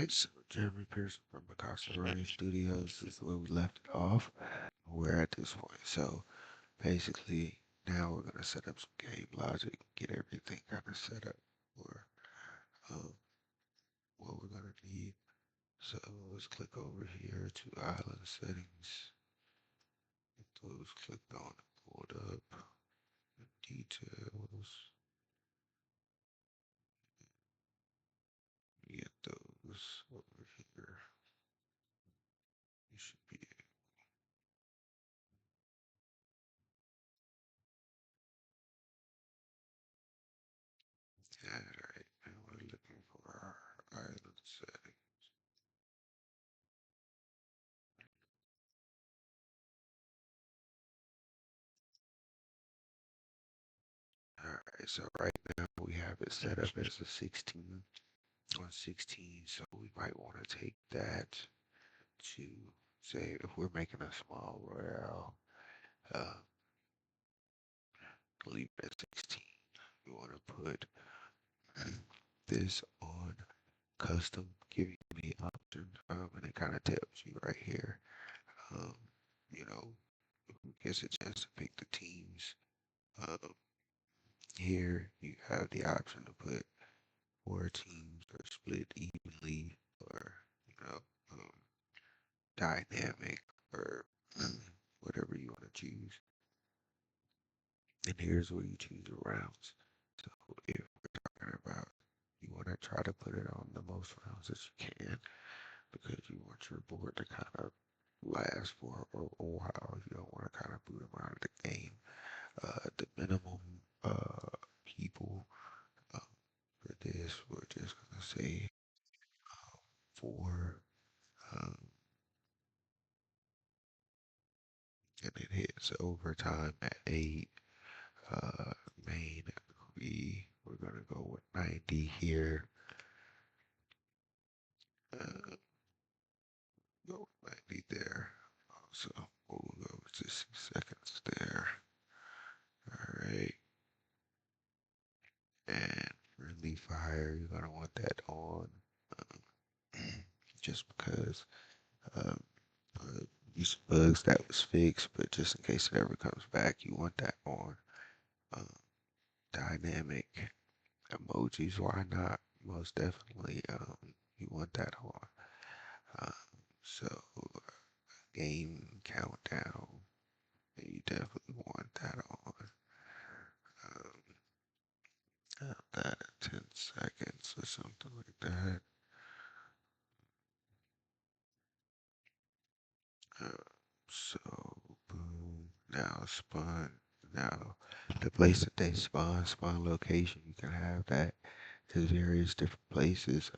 Alright, so Jeremy Pearson from Picasso Rayne Studios this is where we left it off. We're at this point. So basically now we're gonna set up some game logic, get everything kind of set up for um, what we're gonna need. So let's click over here to island settings. Get those clicked on and pulled up. Details. Get those over here. You should be alright. And we're looking for our island setting. Alright, so right now we have it set up as a 16 on 16, so we might want to take that to say if we're making a small royale, uh, leave it at 16. We want to put this on custom, give you the option, and it kind of tells you right here, um, you know, who gets a chance to pick the teams. Um, Here you have the option to put four teams are split evenly or, you know, um, dynamic or whatever you want to choose. And here's where you choose the rounds. So if we're talking about you want to try to put it on the most rounds that you can because you want your board to kind of last for a while. You don't want to kind of boot them out of the game. The minimum people um, for this, we're just gonna say four, um, and it hits overtime at eight. Main we're gonna go with 90 here. Uh, go with 90 there. Also, we'll go with 60 seconds there. All right, and friendly fire, you're gonna want that on, just because um, these bugs that was fixed, but just in case it ever comes back, you want that on. Um, Dynamic emojis, why not? Most definitely, you want that on. Um, so game countdown, you definitely want that on. Have that at 10 seconds or something like that. Uh, so boom, now spawn. Now the place that they spawn location, you can have that. There's various different places.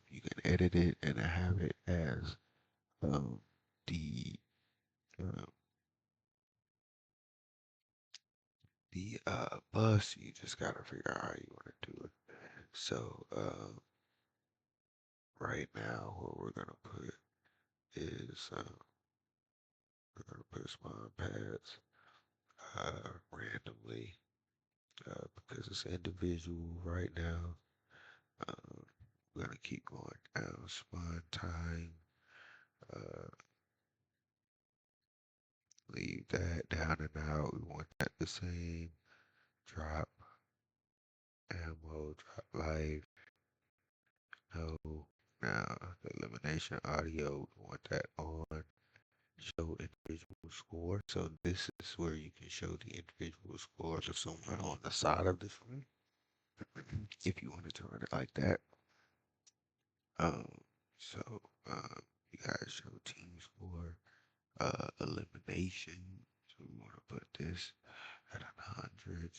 You can edit it and have it as um, the uh, bus. You just gotta figure out how you want to do it. So right now, what we're gonna put is we're gonna put spawn pads randomly because it's individual right now. Uh, we're gonna keep going down. Spawn time. Uh, Leave that down and out. We want that the same. Drop ammo. Drop life. No. Now the elimination audio. We want that on. Show individual score. So this is where you can show the individual scores of someone on the side of the screen. If you wanted to run it like that. Um, so you guys show team score, elimination. So we want to put this at 100,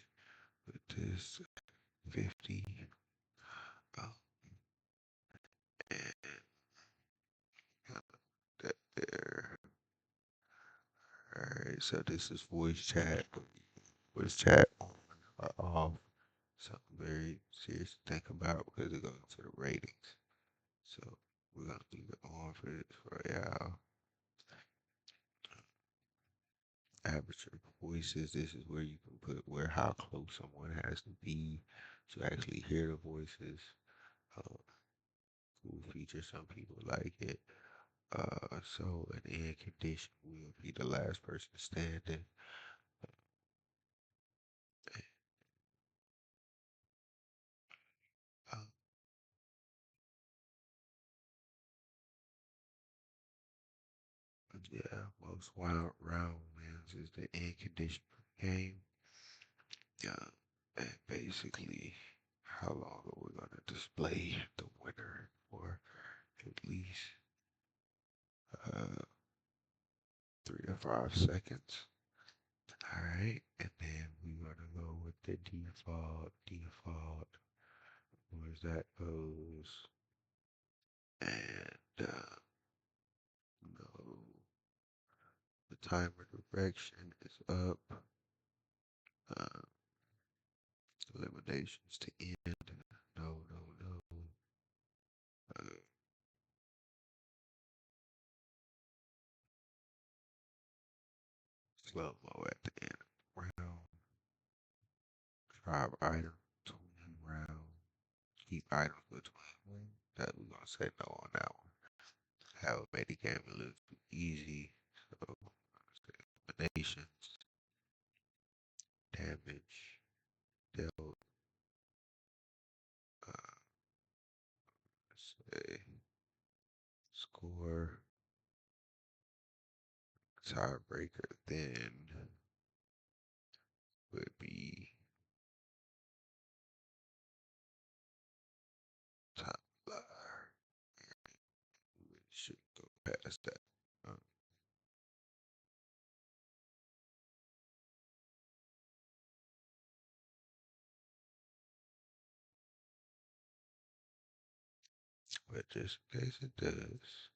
put this at 50, um, and that there. All right, so this is voice chat. Voice chat on or off. Something very serious to think about because it goes into the ratings. So we're gonna leave it on for this royale. Aperture voices. This is where you can put where how close someone has to be to actually hear the voices. Um, cool feature. Some people like it. So an end condition will be the last person standing. Uh, yeah, most round wins is the end condition game. Yeah, and basically, how long are we gonna display the winner for? At least uh 3 to 5 seconds. All right, and then we're gonna go with the default, where's that goes, and no, the timer direction is up. Uh, Eliminations to end. No, no, no. Uh, Slow mo at the end of the round. Drop item between round. Keep items between. That we're gonna say no on that one. Have made the game a little too easy. So eliminations, damage, dealt, uh, let's say score, tiebreaker, then would be top bar. We should go past that. Uh, but just in case it does.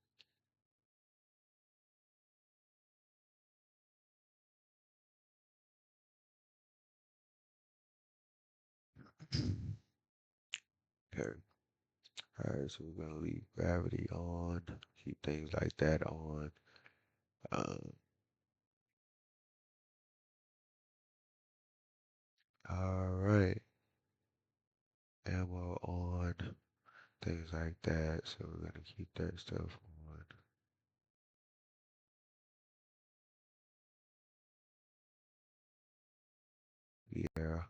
Okay. Alright, so we're gonna leave gravity on, keep things like that on. Um, alright, ammo on, things like that. So we're gonna keep that stuff on. Yeah,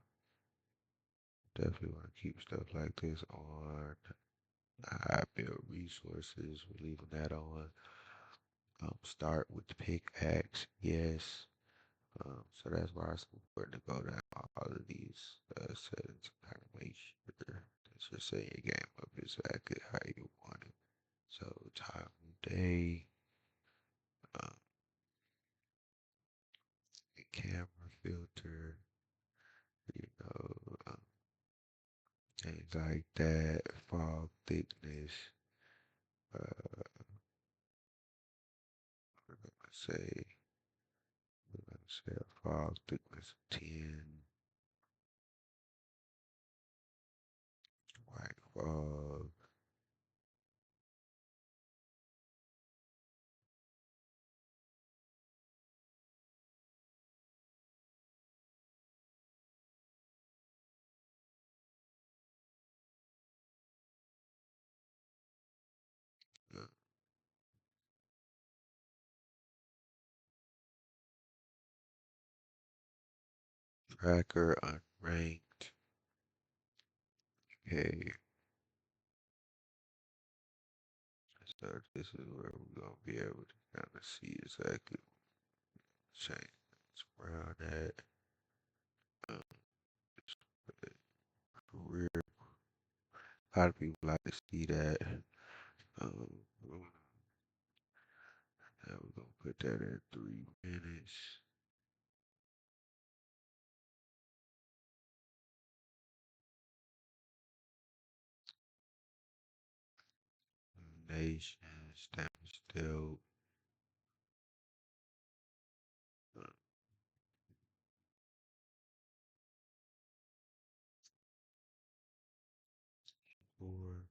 definitely want to keep stuff like this on. High build resources, we're leaving that on. Start with the pickaxe, yes. So that's why it's important to go down all of these settings and kind of make sure that you're setting your game up exactly how you want it. So time of day, um, camera filter, you know, things like that, fog thickness. We're gonna say we're gonna say a fog thickness of 10, white fog, uh, tracker unranked. Okay, so this is where we're gonna be able to kind of see exactly change things around that. Um, career. A lot of people like to see that. Um, Now we're gonna put that at 3 minutes. Nations, damage dealt. Uh, 4,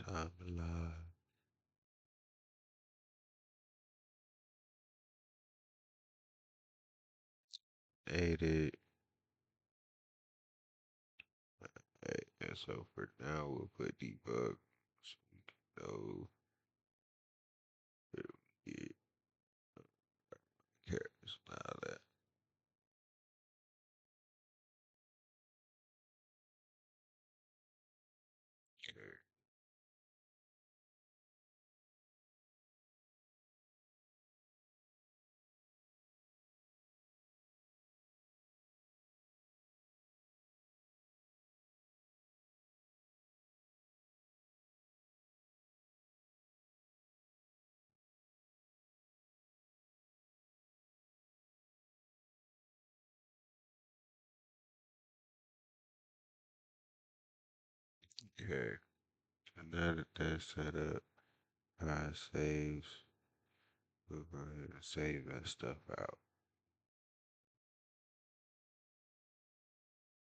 time alive. Aided. And so for now, we'll put debug No, yeah, characters, all that. Okay. Okay. And now that that's set up, saves. We'll go ahead and save that stuff out.